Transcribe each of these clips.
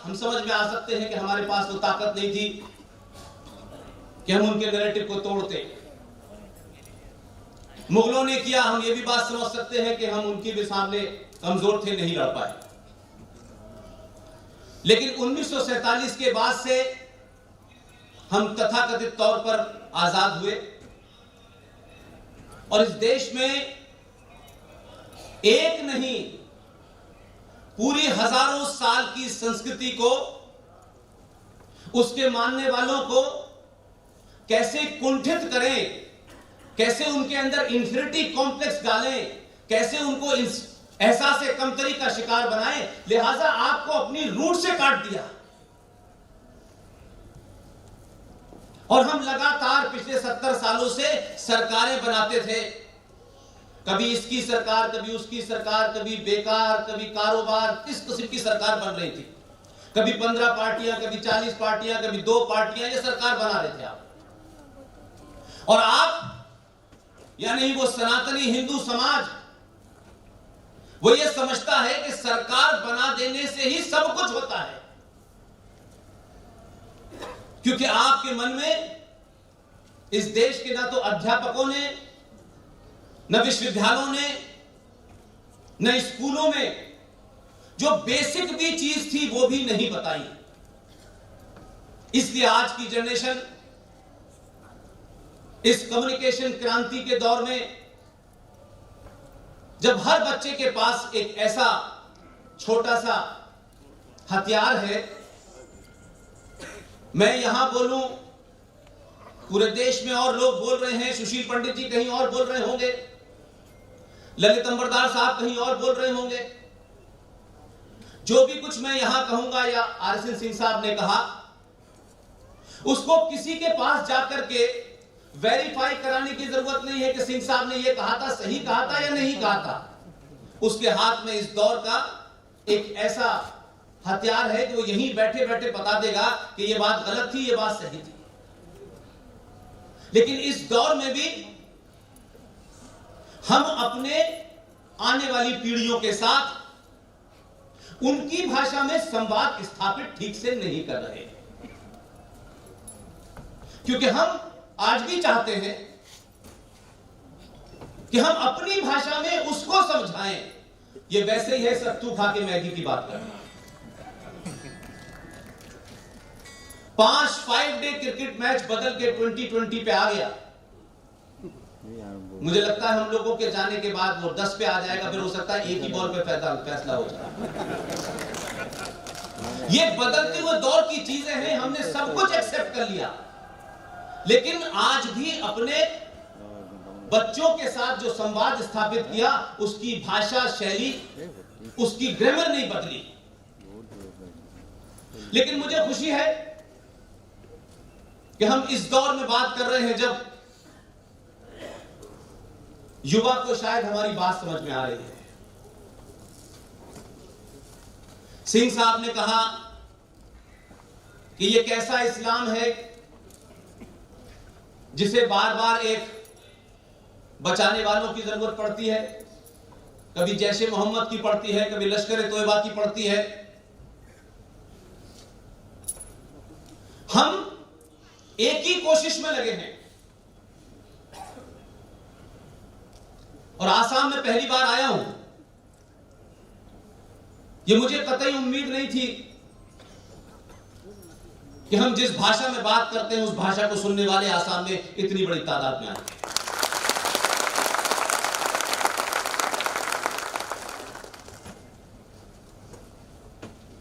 हम समझ में आ सकते हैं कि हमारे पास वो ताकत नहीं थी कि हम उनके नैरेटिव को तोड़ते। मुगलों ने किया, हम ये भी बात समझ सकते हैं कि हम उनके भी सामने कमजोर थे, नहीं लड़ पाए। लेकिन 1947 के बाद से हम तथाकथित तौर पर आजाद हुए और इस देश में एक नहीं पूरी हजारों साल की संस्कृति को, उसके मानने वालों को कैसे कुंठित करें, कैसे उनके अंदर इंफीरियरिटी कॉम्प्लेक्स डालें, कैसे उनको एहसास कमतरी का शिकार बनाएं। लिहाजा आपको अपनी रूट से काट दिया और हम लगातार पिछले 70 सालों से सरकारें बनाते थे। कभी इसकी सरकार, कभी उसकी सरकार, कभी बेकार, कभी कारोबार, किस किस्म की सरकार बन रही थी। कभी 15 पार्टियां, कभी 40 पार्टियां, कभी 2 पार्टियां, ये सरकार बना रहे थे आप। और आप यानी वो सनातनी हिंदू समाज, वो ये समझता है कि सरकार बना देने से ही सब कुछ होता है, क्योंकि आपके मन में इस देश के ना तो अध्यापकों ने, न विश्वविद्यालयों ने, न स्कूलों में जो बेसिक भी चीज थी वो भी नहीं बताई। इसलिए आज की जनरेशन इस कम्युनिकेशन क्रांति के दौर में, जब हर बच्चे के पास एक ऐसा छोटा सा हथियार है, मैं यहां बोलूं, पूरे देश में और लोग बोल रहे हैं, सुशील पंडित जी कहीं और बोल रहे होंगे, ललित अंबरदार साहब कहीं और बोल रहे होंगे। जो भी कुछ मैं यहां कहूंगा या आरएसएन सिंह साहब ने कहा, उसको किसी के पास जाकर के वेरीफाई कराने की जरूरत नहीं है कि सिंह साहब ने यह कहा था, सही कहा था या नहीं कहा था। उसके हाथ में इस दौर का एक ऐसा हथियार है कि वो यहीं बैठे बैठे बता देगा कि यह बात गलत थी, यह बात सही थी। लेकिन इस दौर में भी हम अपने आने वाली पीढ़ियों के साथ उनकी भाषा में संवाद स्थापित ठीक से नहीं कर रहे, क्योंकि हम आज भी चाहते हैं कि हम अपनी भाषा में उसको समझाएं। ये वैसे ही है सत्तू खा के मैगी की बात करना। 5 डे क्रिकेट मैच बदल के 2020 पे आ गया। मुझे लगता है हम लोगों के जाने के बाद वो 10 पे आ जाएगा, फिर हो सकता है एक ही बॉल पे फैसला हो जाए। ये बदलते हुए दौर की चीजें हैं, हमने सब कुछ एक्सेप्ट कर लिया, लेकिन आज भी अपने बच्चों के साथ जो संवाद स्थापित किया, उसकी भाषा शैली, उसकी ग्रामर नहीं बदली। लेकिन मुझे खुशी है कि हम इस दौर में बात कर रहे हैं जब युवा को शायद हमारी बात समझ में आ रही है। सिंह साहब ने कहा कि यह कैसा इस्लाम है जिसे बार बार एक बचाने वालों की जरूरत पड़ती है। कभी जैशे मोहम्मद की पड़ती है, कभी लश्कर तोयबा की पड़ती है। हम एक ही कोशिश में लगे हैं। और आसाम में पहली बार आया हूं, यह मुझे कतई उम्मीद नहीं थी कि हम जिस भाषा में बात करते हैं उस भाषा को सुनने वाले आसाम में इतनी बड़ी तादाद में आए।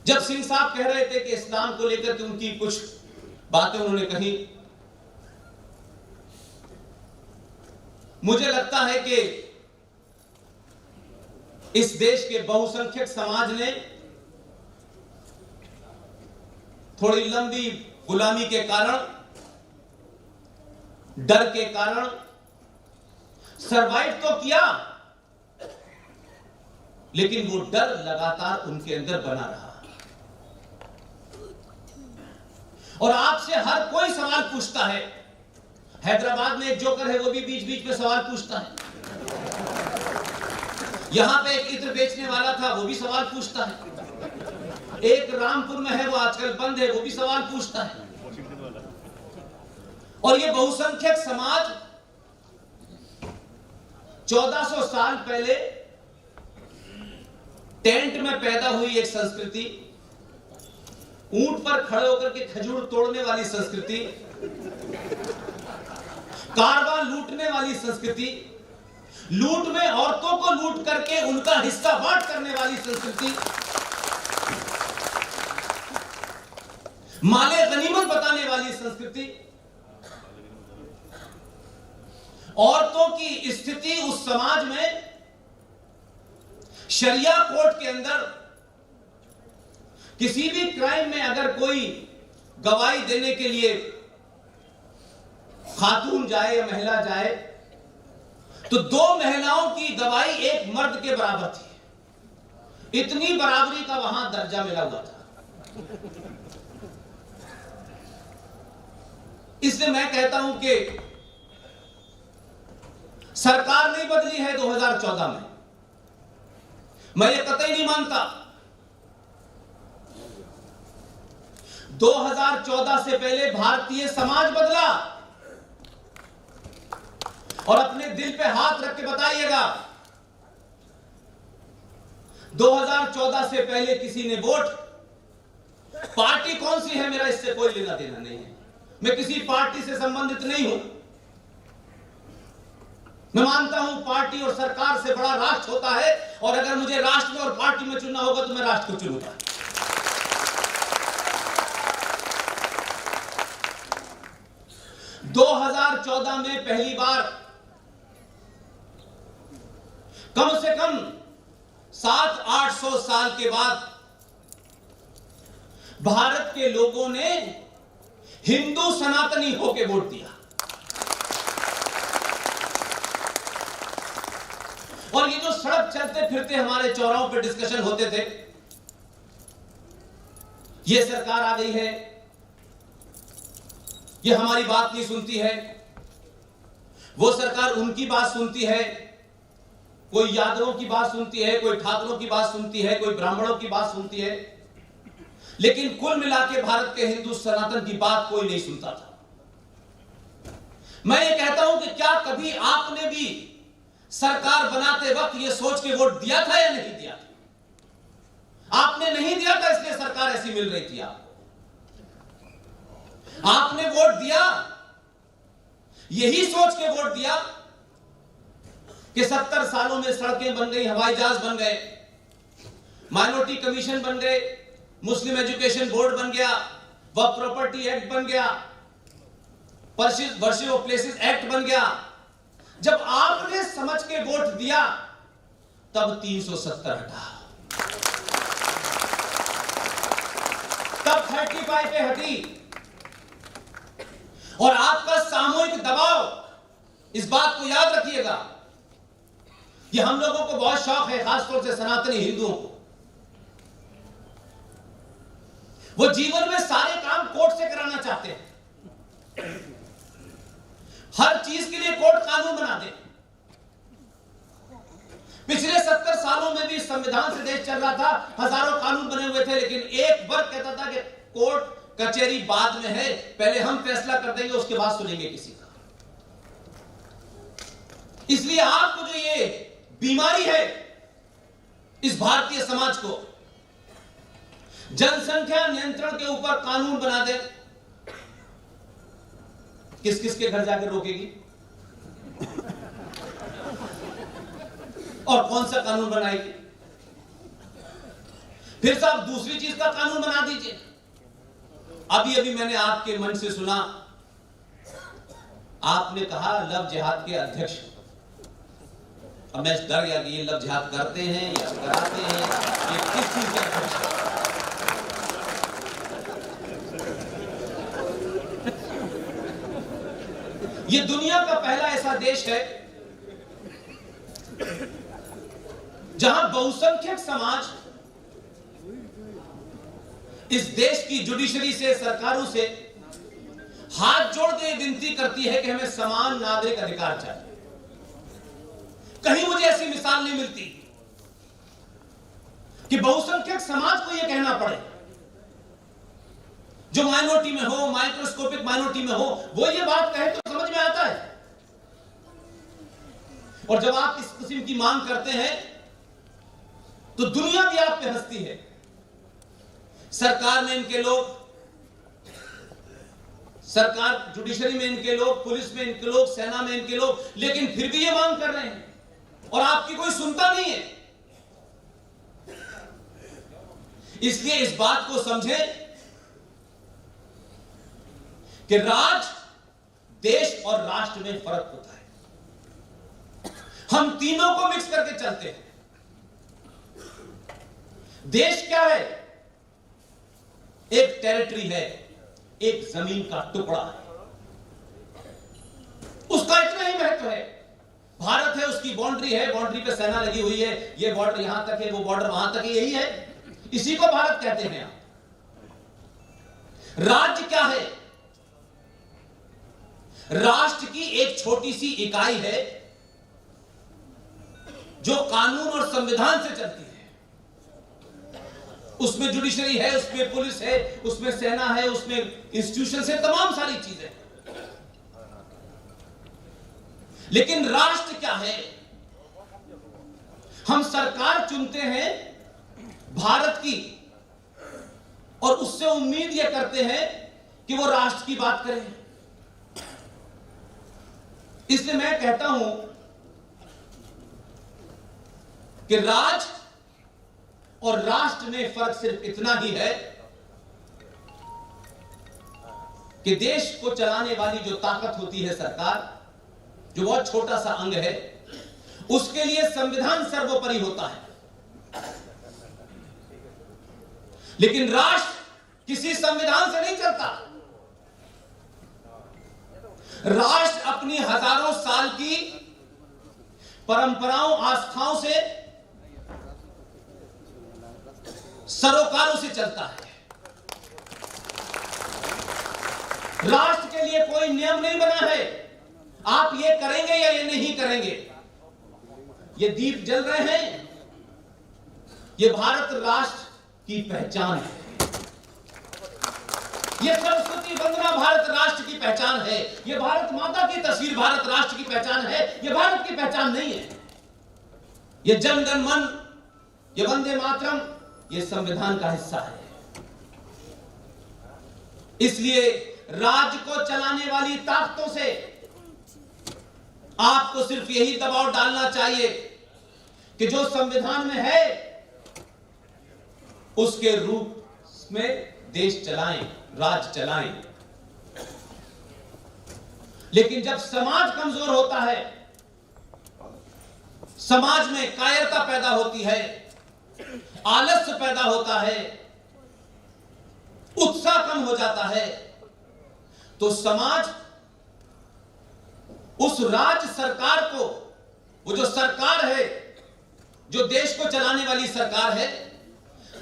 जब सिंह साहब कह रहे थे कि इस्लाम को लेकर के उनकी कुछ बातें उन्होंने कही, मुझे लगता है कि इस देश के बहुसंख्यक समाज ने थोड़ी लंबी गुलामी के कारण, डर के कारण सरवाइव तो किया, लेकिन वो डर लगातार उनके अंदर बना रहा। और आपसे हर कोई सवाल पूछता है। हैदराबाद में एक जोकर है, वो भी बीच बीच में सवाल पूछता है। यहां पे एक इत्र बेचने वाला था, वो भी सवाल पूछता है। एक रामपुर में है, वो आजकल बंद है, वो भी सवाल पूछता है। और ये बहुसंख्यक समाज 1400 साल पहले टेंट में पैदा हुई एक संस्कृति, ऊंट पर खड़े होकर के खजूर तोड़ने वाली संस्कृति, कारवां लूटने वाली संस्कृति, लूट में औरतों को लूट करके उनका हिस्सा बांट करने वाली संस्कृति, माले गनीमत बताने वाली संस्कृति, औरतों की स्थिति उस समाज में शरिया कोर्ट के अंदर किसी भी क्राइम में अगर कोई गवाही देने के लिए खातून जाए या महिला जाए तो 2 महिलाओं की गवाही एक मर्द के बराबर थी। इतनी बराबरी का वहां दर्जा मिला हुआ था। इसलिए मैं कहता हूं कि सरकार नहीं बदली है 2014 में, मैं ये कतई नहीं मानता। 2014 से पहले भारतीय समाज बदला। और अपने दिल पे हाथ रख के बताइएगा, 2014 से पहले किसी ने वोट, पार्टी कौन सी है मेरा इससे कोई लेना देना नहीं है, मैं किसी पार्टी से संबंधित नहीं हूं। मैं मानता हूं पार्टी और सरकार से बड़ा राष्ट्र होता है, और अगर मुझे राष्ट्र में और पार्टी में चुनना होगा तो मैं राष्ट्र को चुनूंगा। 2014 में पहली बार कम से कम 700-800 साल के बाद भारत के लोगों ने हिंदू सनातनी होकर वोट दिया। और ये जो सड़क चलते फिरते हमारे चौराहों पे डिस्कशन होते थे, ये सरकार आ गई है, ये हमारी बात नहीं सुनती है, वो सरकार उनकी बात सुनती है, कोई यादवों की बात सुनती है, कोई ठाकुरों की बात सुनती है, कोई ब्राह्मणों की बात सुनती है, लेकिन कुल मिला के भारत के हिंदू सनातन की बात कोई नहीं सुनता था। मैं ये कहता हूं कि क्या कभी आपने भी सरकार बनाते वक्त ये सोच के वोट दिया था या नहीं दिया था? आपने नहीं दिया था, इसलिए सरकार ऐसी मिल रही थी। आपने वोट दिया, यही सोच के वोट दिया कि 70 सालों में सड़कें बन गई, हवाई जहाज बन गए, माइनॉरिटी कमीशन बन गए, मुस्लिम एजुकेशन बोर्ड बन गया, वक्फ प्रॉपर्टी एक्ट बन गया, वर्शिप ऑफ प्लेसेस एक्ट बन गया। जब आपने समझ के वोट दिया तब 370 हटा, तब 35 पे हटी। और आपका सामूहिक दबाव, इस बात को याद रखिएगा, ये हम लोगों को बहुत शौक है, खासतौर से सनातनी हिंदुओं को। वो जीवन में सारे काम कोर्ट से कराना चाहते हैं, हर चीज के लिए कोर्ट कानून बना दे। पिछले 70 सालों में भी संविधान से देश चल रहा था, हजारों कानून बने हुए थे, लेकिन एक वर्ग कहता था कि कोर्ट कचहरी बाद में है, पहले हम फैसला कर देंगे, उसके बाद सुनेंगे किसी का। इसलिए आपको जो ये बीमारी है इस भारतीय समाज को, जनसंख्या नियंत्रण के ऊपर कानून बना दे, किस किस के घर जाकर रोकेगी? और कौन सा कानून बनाएगी? फिर साहब दूसरी चीज का कानून बना दीजिए। अभी अभी मैंने आपके मन से सुना, आपने कहा लव जिहाद के अध्यक्ष। अब मैं डर गया कि ये लव जिहाद करते हैं या कराते हैं, ये किस चीज के अध्यक्ष हैं? ये दुनिया का पहला ऐसा देश है जहां बहुसंख्यक समाज इस देश की जुडिशरी से, सरकारों से हाथ जोड़ते विनती करती है कि हमें समान नागरिक अधिकार चाहिए। कहीं मुझे ऐसी मिसाल नहीं मिलती कि बहुसंख्यक समाज को यह कहना पड़े जो माइनॉरिटी में हो, माइक्रोस्कोपिक माइनॉरिटी में हो, वो ये बात कहे तो समझ में आता है। और जब आप इस किस्म की मांग करते हैं तो दुनिया भी आप पे हंसती है। सरकार में इनके लोग, सरकार जुडिशरी में इनके लोग, पुलिस में इनके लोग, सेना में इनके लोग, लेकिन फिर भी ये मांग कर रहे हैं और आपकी कोई सुनता नहीं है। इसलिए इस बात को समझें कि राज, देश और राष्ट्र में फर्क होता है। हम तीनों को मिक्स करके चलते हैं। देश क्या है? एक टेरिटरी है, एक जमीन का टुकड़ा है, उसका इतना ही महत्व है। भारत है, उसकी बाउंड्री है, बाउंड्री पे सेना लगी हुई है, ये बॉर्डर यहां तक है, वो बॉर्डर वहां तक है, यही है, इसी को भारत कहते हैं। राज्य क्या है? राष्ट्र की एक छोटी सी इकाई है जो कानून और संविधान से चलती है। उसमें जुडिशरी है, उसमें पुलिस है, उसमें सेना है, उसमें इंस्टीट्यूशन है, तमाम सारी चीजें। लेकिन राष्ट्र क्या है? हम सरकार चुनते हैं भारत की और उससे उम्मीद यह करते हैं कि वो राष्ट्र की बात करें। इसलिए मैं कहता हूं कि राज और राष्ट्र में फर्क सिर्फ इतना ही है कि देश को चलाने वाली जो ताकत होती है सरकार, जो बहुत छोटा सा अंग है, उसके लिए संविधान सर्वोपरि होता है। लेकिन राष्ट्र किसी संविधान से नहीं चलता। राष्ट्र अपनी हजारों साल की परंपराओं, आस्थाओं से, सरोकारों से चलता है। राष्ट्र के लिए कोई नियम नहीं बना है, आप ये करेंगे या ये नहीं करेंगे। ये दीप जल रहे हैं, ये भारत राष्ट्र की पहचान है। ये सरस्वती वंदना भारत राष्ट्र की पहचान है। ये भारत माता की तस्वीर भारत राष्ट्र की पहचान है। ये भारत की पहचान नहीं है। ये जन गण मन, ये वंदे मातरम, ये संविधान का हिस्सा है। इसलिए राज्य को चलाने वाली ताकतों से आपको सिर्फ यही दबाव डालना चाहिए कि जो संविधान में है उसके रूप में देश चलाएं, राज चलाएं। लेकिन जब समाज कमजोर होता है, समाज में कायरता पैदा होती है, आलस्य पैदा होता है, उत्साह कम हो जाता है, तो समाज उस राज्य सरकार को, वो जो सरकार है, जो देश को चलाने वाली सरकार है,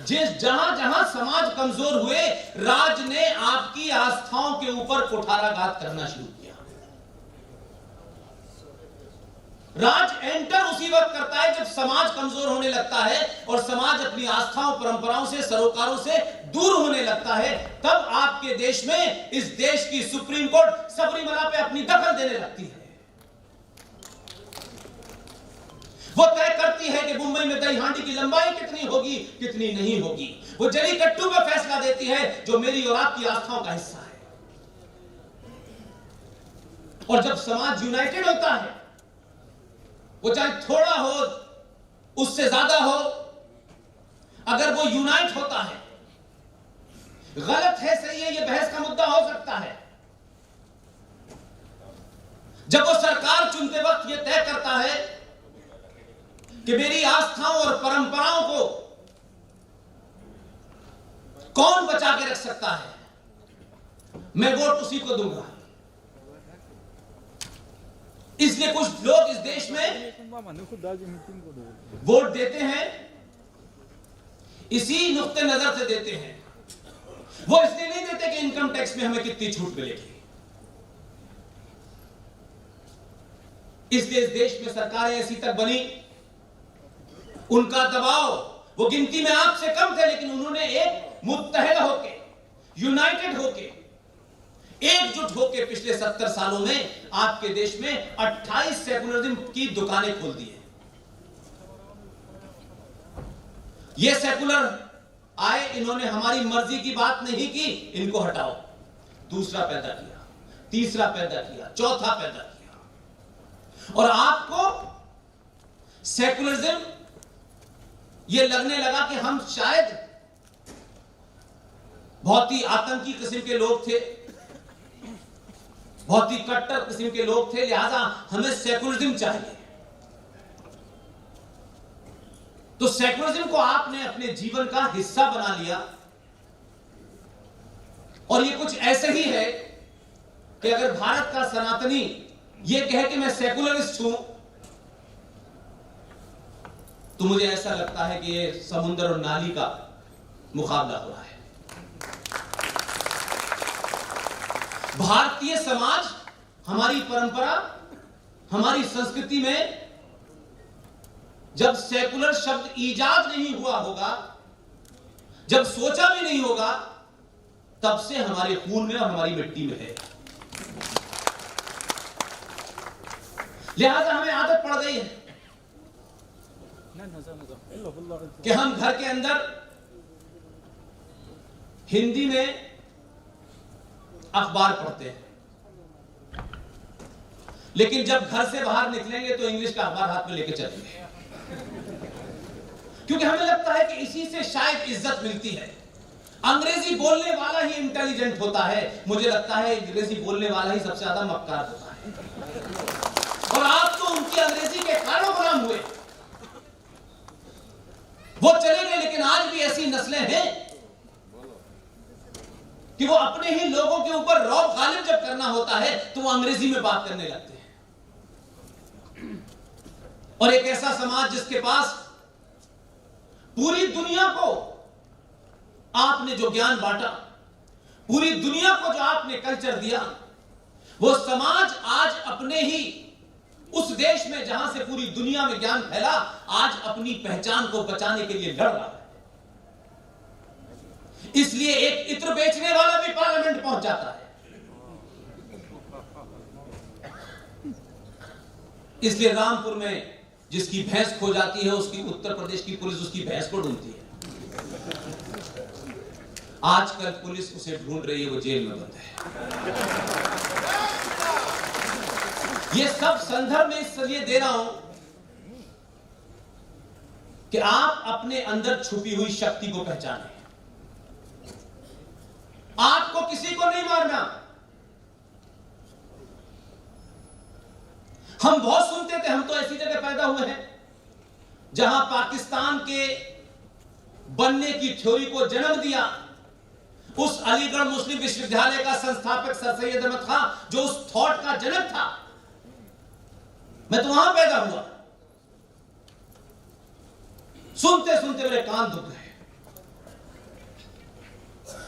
जहां जहां समाज कमजोर हुए, राज ने आपकी आस्थाओं के ऊपर कुठाराघात करना शुरू किया। राज एंटर उसी वक्त करता है जब समाज कमजोर होने लगता है और समाज अपनी आस्थाओं, परंपराओं से, सरोकारों से दूर होने लगता है। तब आपके देश में, इस देश की सुप्रीम कोर्ट सबरीमला पे अपनी दखल देने लगती है। वो तय करती है कि मुंबई में दही हांडी की लंबाई कितनी होगी, कितनी नहीं होगी। वो जलीकट्टू पर फैसला देती है जो मेरी और आपकी आस्थाओं का हिस्सा है। और जब समाज यूनाइटेड होता है, वो चाहे थोड़ा हो, उससे ज्यादा हो, अगर वो यूनाइट होता है, गलत है सही है, ये बहस का मुद्दा हो सकता है। जब वो सरकार चुनते वक्त ये तय करता है कि मेरी आस्थाओं और परंपराओं को कौन बचा के रख सकता है, मैं वोट उसी को दूंगा। इसलिए कुछ लोग इस देश में वोट देते हैं, इसी नुक्ते नजर से देते हैं। वो इसलिए नहीं देते कि इनकम टैक्स में हमें कितनी छूट मिलेगी। इसलिए इस देश में सरकारें ऐसी तक बनी, उनका दबाव, वो गिनती में आपसे कम थे, लेकिन उन्होंने एक मुत्तहिद होकर, यूनाइट यूनाइटेड होके, एकजुट होके पिछले 70 सालों में आपके देश में 28 सेकुलरिज्म की दुकानें खोल दी हैं। ये सेकुलर आए, इन्होंने हमारी मर्जी की बात नहीं की, इनको हटाओ। दूसरा पैदा किया, तीसरा पैदा किया, चौथा पैदा किया, और आपको सेकुलरिज्म ये लगने लगा कि हम शायद बहुत ही आतंकी किस्म के लोग थे, बहुत ही कट्टर किस्म के लोग थे, लिहाजा हमें सेकुलरिज्म चाहिए। तो सेकुलरिज्म को आपने अपने जीवन का हिस्सा बना लिया, और ये कुछ ऐसे ही है कि अगर भारत का सनातनी ये कहे कि मैं सेकुलरिस्ट हूं, तो मुझे ऐसा लगता है कि ये समुद्र और नाली का मुकाबला हो रहा है। भारतीय समाज, हमारी परंपरा, हमारी संस्कृति में जब सेकुलर शब्द ईजाद नहीं हुआ होगा, जब सोचा भी नहीं होगा, तब से हमारे खून में और हमारी मिट्टी में है। लिहाजा हमें आदत पड़ गई है कि हम घर के अंदर हिंदी में अखबार पढ़ते हैं, लेकिन जब घर से बाहर निकलेंगे तो इंग्लिश का अखबार हाथ में लेके चलेंगे, क्योंकि हमें लगता है कि इसी से शायद इज्जत मिलती है। अंग्रेजी बोलने वाला ही इंटेलिजेंट होता है, मुझे लगता है अंग्रेजी बोलने वाला ही सबसे ज्यादा मक्कार होता है। और आप तो उनकी अंग्रेजी के कारण गुलाम हुए, वो चले गए, लेकिन आज भी ऐसी नस्लें हैं कि वो अपने ही लोगों के ऊपर रौब गालिब जब करना होता है तो वो अंग्रेजी में बात करने लगते हैं। और एक ऐसा समाज जिसके पास पूरी दुनिया को आपने जो ज्ञान बांटा, पूरी दुनिया को जो आपने कल्चर दिया, वो समाज आज अपने ही उस देश में जहां से पूरी दुनिया में ज्ञान फैला, आज अपनी पहचान को बचाने के लिए लड़ रहा है। इसलिए एक इत्र बेचने वाला भी पार्लियामेंट पहुंच जाता है। इसलिए रामपुर में जिसकी भैंस खो जाती है, उसकी उत्तर प्रदेश की पुलिस उसकी भैंस को ढूंढती है। आजकल पुलिस उसे ढूंढ रही है, वो जेल में बंद है। ये सब संदर्भ में इसलिए दे रहा हूं कि आप अपने अंदर छुपी हुई शक्ति को पहचानें। आपको किसी को नहीं मारना। हम बहुत सुनते थे, हम तो ऐसी जगह पैदा हुए हैं जहां पाकिस्तान के बनने की थ्योरी को जन्म दिया उस अलीगढ़ मुस्लिम विश्वविद्यालय का संस्थापक सर सैयद अहमद खां, जो उस थॉट का जनक था। मैं तो वहां पैदा हुआ। सुनते सुनते मेरे कान दुख गए।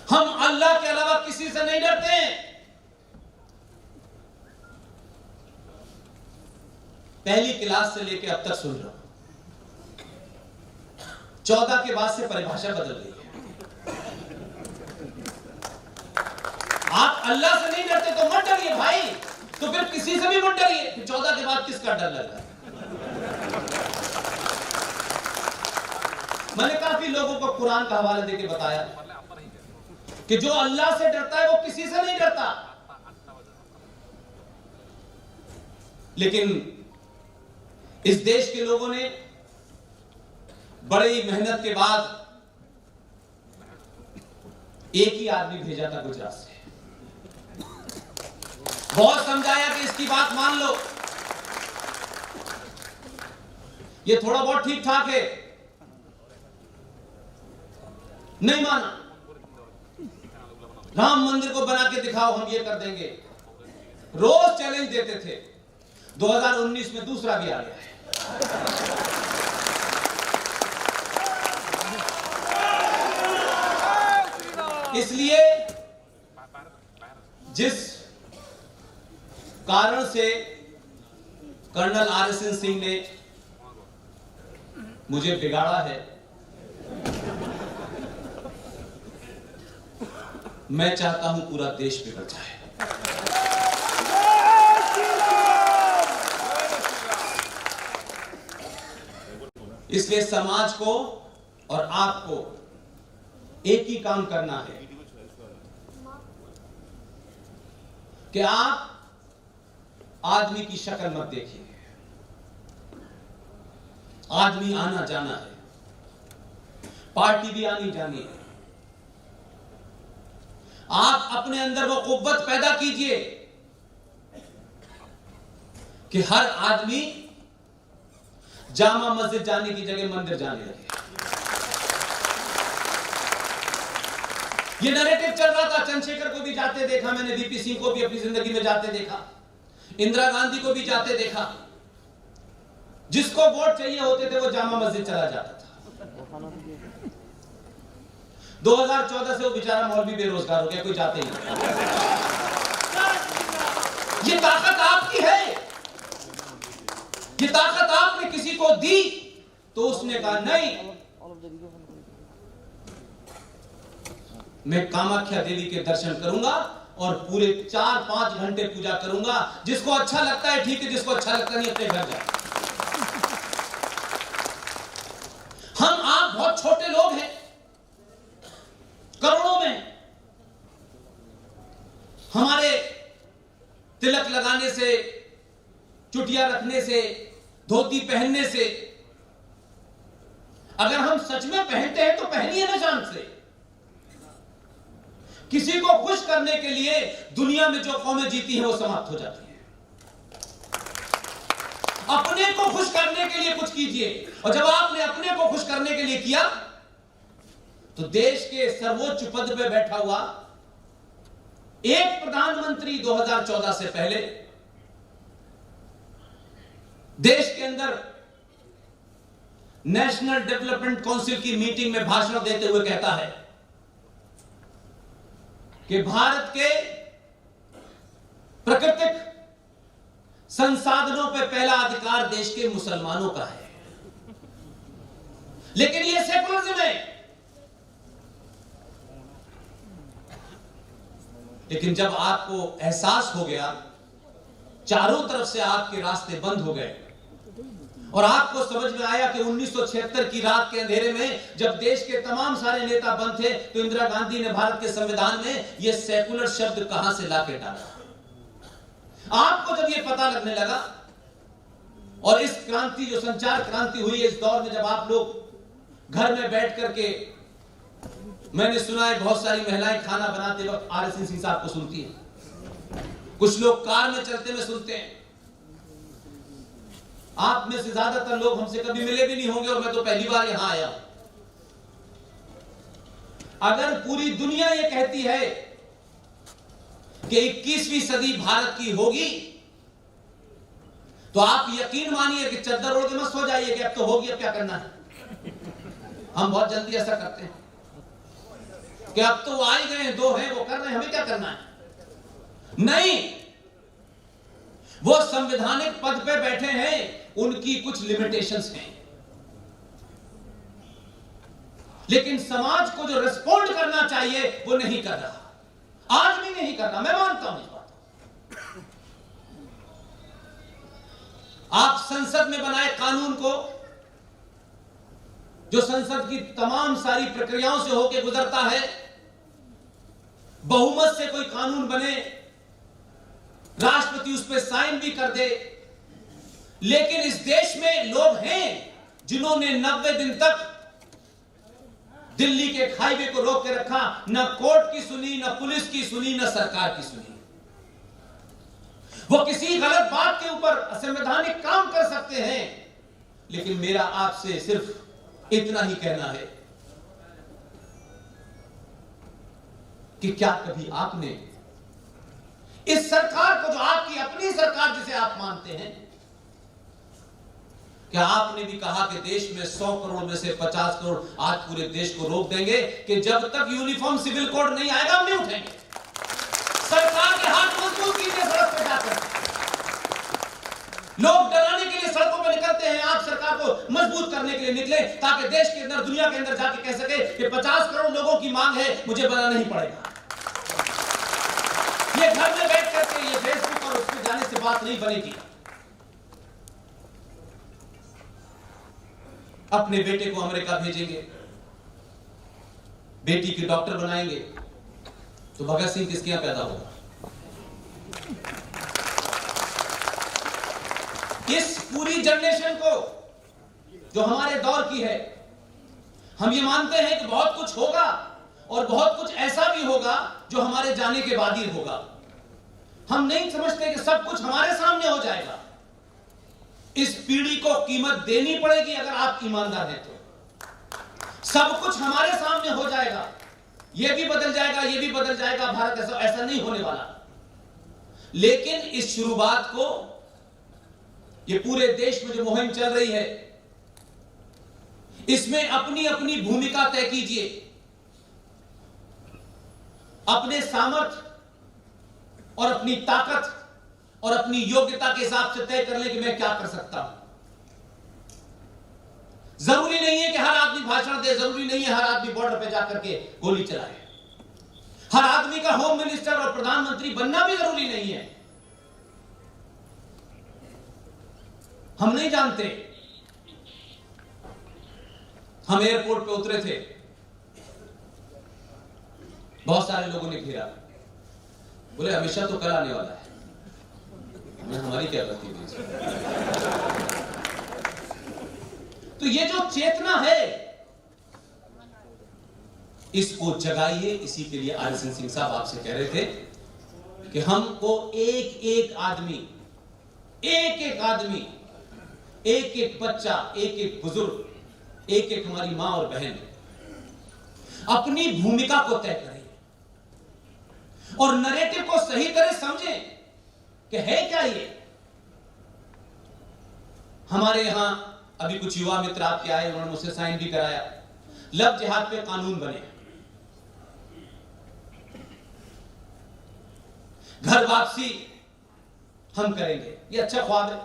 हम अल्लाह के अलावा किसी से नहीं डरते हैं। पहली क्लास से लेकर अब तक सुन रहा हूं, 14 के बाद से परिभाषा बदल गई है। आप अल्लाह से नहीं डरते तो मत डरिए भाई, तो फिर किसी से भी मत डरिए। 14 के बाद किसका डर लग रहा है? मैंने काफी लोगों को कुरान का हवाला देके बताया कि जो अल्लाह से डरता है वो किसी से नहीं डरता। लेकिन इस देश के लोगों ने बड़ी मेहनत के बाद एक ही आदमी भेजा था गुजरात से। बहुत समझाया कि इसकी बात मान लो, ये थोड़ा बहुत ठीक ठाक है, नहीं माना। राम मंदिर को बना के दिखाओ, हम ये कर देंगे। रोज चैलेंज देते थे। 2019 में दूसरा भी आ गया है। इसलिए जिस कारण से कर्नल आर.एस.एन. सिंह ने मुझे बिगाड़ा है, मैं चाहता हूं पूरा देश बिगड़ जाए। इसलिए समाज को और आपको एक ही काम करना है कि आप आदमी की शक्ल मत देखिए। आदमी आना जाना है, पार्टी भी आनी जानी है। आप अपने अंदर वो कुव्वत पैदा कीजिए कि हर आदमी जामा मस्जिद जाने की जगह मंदिर जाने लगे। ये नैरेटिव चल रहा था, चंद्रशेखर को भी जाते देखा मैंने, वीपी सिंह को भी अपनी जिंदगी में जाते देखा, इंदिरा गांधी को भी जाते देखा। जिसको वोट चाहिए होते थे वो जामा मस्जिद चला जाता था। 2014 से वो बेचारा मौलवी बेरोजगार हो गया, कोई जाते ही नहीं। ये ताकत आपकी है, ये ताकत आपने किसी को दी तो उसने कहा नहीं, मैं कामाख्या देवी के दर्शन करूंगा और पूरे 4-5 घंटे पूजा करूंगा। जिसको अच्छा लगता है ठीक है, जिसको अच्छा लगता नहीं अपने घर जाए। हम आप बहुत छोटे लोग हैं, करोड़ों में। हमारे तिलक लगाने से, चुटिया रखने से, धोती पहनने से, अगर हम सच में पहनते हैं तो पहनिए ना जान से। किसी को खुश करने के लिए दुनिया में जो कौमें जीती हैं वो समाप्त हो जाती हैं। अपने को खुश करने के लिए कुछ कीजिए, और जब आपने अपने को खुश करने के लिए किया तो देश के सर्वोच्च पद पे बैठा हुआ एक प्रधानमंत्री 2014 से पहले देश के अंदर नेशनल डेवलपमेंट काउंसिल की मीटिंग में भाषण देते हुए कहता है कि भारत के प्राकृतिक संसाधनों पर पहला अधिकार देश के मुसलमानों का है। लेकिन यह सेकुलरिज्म है। लेकिन जब आपको एहसास हो गया, चारों तरफ से आपके रास्ते बंद हो गए और आपको समझ में आया कि 1976 की रात के अंधेरे में जब देश के तमाम सारे नेता बंद थे तो इंदिरा गांधी ने भारत के संविधान में यह सेकुलर शब्द कहां से लाके डाला। आपको जब यह पता लगने लगा और इस क्रांति जो संचार क्रांति हुई है, इस दौर में जब आप लोग घर में बैठ करके, मैंने सुना है बहुत सारी महिलाएं खाना बनाते वक्त RSN सिंह साहब को सुनती हैं, कुछ लोग कार में चलते में सुनते हैं। आप में से ज्यादातर लोग हमसे कभी मिले भी नहीं होंगे और मैं तो पहली बार यहां आया। अगर पूरी दुनिया ये कहती है कि 21वीं सदी भारत की होगी तो आप यकीन मानिए कि चद्दर ओढ़ के मत सो जाइए कि अब तो होगी, अब क्या करना है। हम बहुत जल्दी ऐसा करते हैं कि अब तो आ ही गए, 2 हैं वो कर रहे हैं, हमें क्या करना है। नहीं, वो संवैधानिक पद पे बैठे हैं, उनकी कुछ लिमिटेशंस हैं, लेकिन समाज को जो रिस्पोंड करना चाहिए वो नहीं कर रहा, आज भी नहीं कर रहा। मैं मानता हूं इस बात को। आप संसद में बनाए कानून को, जो संसद की तमाम सारी प्रक्रियाओं से होकर गुजरता है, बहुमत से कोई कानून बने, राष्ट्रपति उस पर साइन भी कर दे, लेकिन इस देश में लोग हैं जिन्होंने 90 दिन तक दिल्ली के हाईवे को रोक के रखा, न कोर्ट की सुनी, न पुलिस की सुनी, न सरकार की सुनी। वो किसी गलत बात के ऊपर असंवैधानिक काम कर सकते हैं, लेकिन मेरा आपसे सिर्फ इतना ही कहना है कि क्या कभी आपने इस सरकार को, जो आपकी अपनी सरकार जिसे आप मानते हैं, क्या आपने भी कहा कि देश में 100 करोड़ में से 50 करोड़ आज पूरे देश को रोक देंगे कि जब तक यूनिफॉर्म सिविल कोड नहीं आएगा हम नहीं उठेंगे। सरकार के हाथ मजबूत कीजिए, सड़क पर जाकर। लोग डराने के लिए सड़कों पर निकलते हैं, आप सरकार को मजबूत करने के लिए निकले ताकि देश के अंदर, दुनिया के अंदर जाके कह सके कि 50 करोड़ लोगों की मांग है, मुझे बनाना नहीं पड़ेगा। घर में बैठ करके ये फेसबुक और उसमें जाने से बात नहीं बनेगी। अपने बेटे को अमेरिका भेजेंगे, बेटी के डॉक्टर बनाएंगे, तो भगत सिंह किसके यहां पैदा होगा? इस पूरी जनरेशन को जो हमारे दौर की है, हम ये मानते हैं कि बहुत कुछ होगा और बहुत कुछ ऐसा भी होगा जो हमारे जाने के बाद ही होगा। हम नहीं समझते कि सब कुछ हमारे सामने हो जाएगा। इस पीढ़ी को कीमत देनी पड़ेगी अगर आप ईमानदार हैं तो। सब कुछ हमारे सामने हो जाएगा, यह भी बदल जाएगा, यह भी बदल जाएगा, भारत ऐसा नहीं होने वाला। लेकिन इस शुरुआत को, ये पूरे देश में जो मुहिम चल रही है, इसमें अपनी अपनी भूमिका तय कीजिए। अपने सामर्थ्य और अपनी ताकत और अपनी योग्यता के हिसाब से तय कर ले कि मैं क्या कर सकता हूं। जरूरी नहीं है कि हर आदमी भाषण दे, जरूरी नहीं है हर आदमी बॉर्डर पे जाकर के गोली चलाए, हर आदमी का होम मिनिस्टर और प्रधानमंत्री बनना भी जरूरी नहीं है। हम नहीं जानते। हम एयरपोर्ट पे उतरे थे, बहुत सारे लोगों ने घेरा, बोले हमेशा तो कल आने वाला है। हमारी क्या गलती थी? तो ये जो चेतना है, इसको जगाइए। इसी के लिए आर सिंह साहब आपसे कह रहे थे कि हमको एक एक आदमी, एक एक बच्चा, एक एक बुजुर्ग, एक एक हमारी मां और बहन अपनी भूमिका को तय करें और नैरेटिव को सही तरह समझें कि है क्या ये। हमारे यहां अभी कुछ युवा मित्र आपके आए, उन्होंने मुझसे साइन भी कराया, लव जिहाद पे कानून बने, घर वापसी हम करेंगे, ये अच्छा ख्वाब है।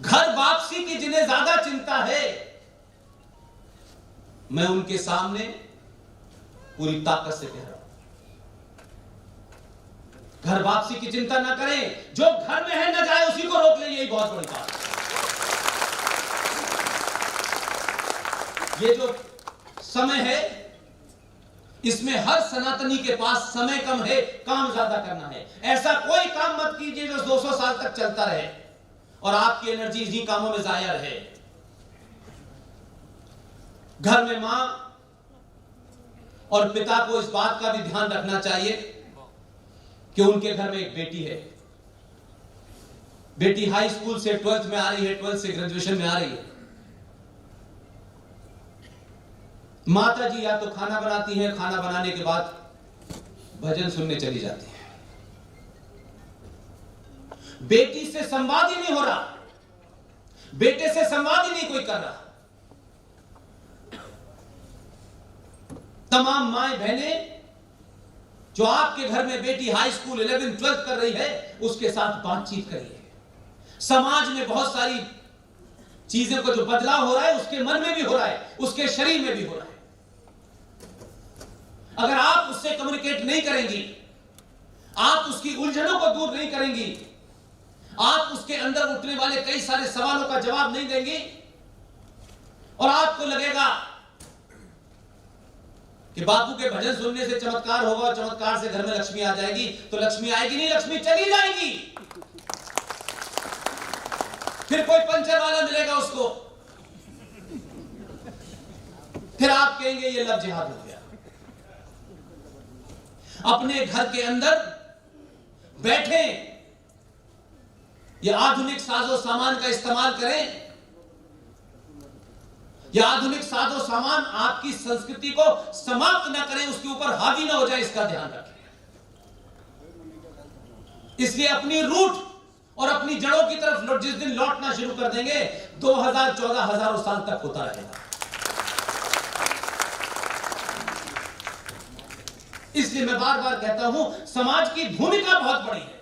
घर वापसी की जिन्हें ज्यादा चिंता है, मैं उनके सामने पूरी ताकत से कह रहा हूं, घर वापसी की चिंता ना करें। जो घर में है ना जाए, उसी को रोक ले, यही बहुत बड़ी बात है। ये जो समय है, इसमें हर सनातनी के पास समय कम है, काम ज्यादा करना है। ऐसा कोई काम मत कीजिए जो 200 साल तक चलता रहे और आपकी एनर्जी इन्हीं कामों में जाया रहे। घर में मां और पिता को इस बात का भी ध्यान रखना चाहिए कि उनके घर में एक बेटी है। बेटी हाई स्कूल से 12th में आ रही है, 12th से ग्रेजुएशन में आ रही है। माता जी या तो खाना बनाती हैं, खाना बनाने के बाद भजन सुनने चली जाती हैं। बेटी से संवाद ही नहीं हो रहा, बेटे से संवाद ही नहीं कोई कर रहा। तमाम माएं बहनें जो आपके घर में बेटी हाई स्कूल 11th 12th कर रही है, उसके साथ बातचीत करिए। समाज में बहुत सारी चीजों का जो बदलाव हो रहा है, उसके मन में भी हो रहा है, उसके शरीर में भी हो रहा है। अगर आप उससे कम्युनिकेट नहीं करेंगी, आप उसकी उलझनों को दूर नहीं करेंगी, आप उसके अंदर उठने वाले कई सारे सवालों का जवाब नहीं देंगी और आपको लगेगा कि बापू के भजन सुनने से चमत्कार होगा, चमत्कार से घर में लक्ष्मी आ जाएगी, तो लक्ष्मी आएगी नहीं, लक्ष्मी चली जाएगी। फिर कोई पंचर वाला मिलेगा उसको, फिर आप कहेंगे ये लव जिहाद हो गया। अपने घर के अंदर बैठे ये आधुनिक साजो सामान का इस्तेमाल करें। यह आधुनिक साजो सामान आपकी संस्कृति को समाप्त ना करें, उसके ऊपर हावी ना हो जाए, इसका ध्यान रखें। इसलिए अपनी रूट और अपनी जड़ों की तरफ जिस दिन लौटना शुरू कर देंगे, 2014 हजारों साल तक होता रहेगा। इसलिए मैं बार बार कहता हूं, समाज की भूमिका बहुत बड़ी है।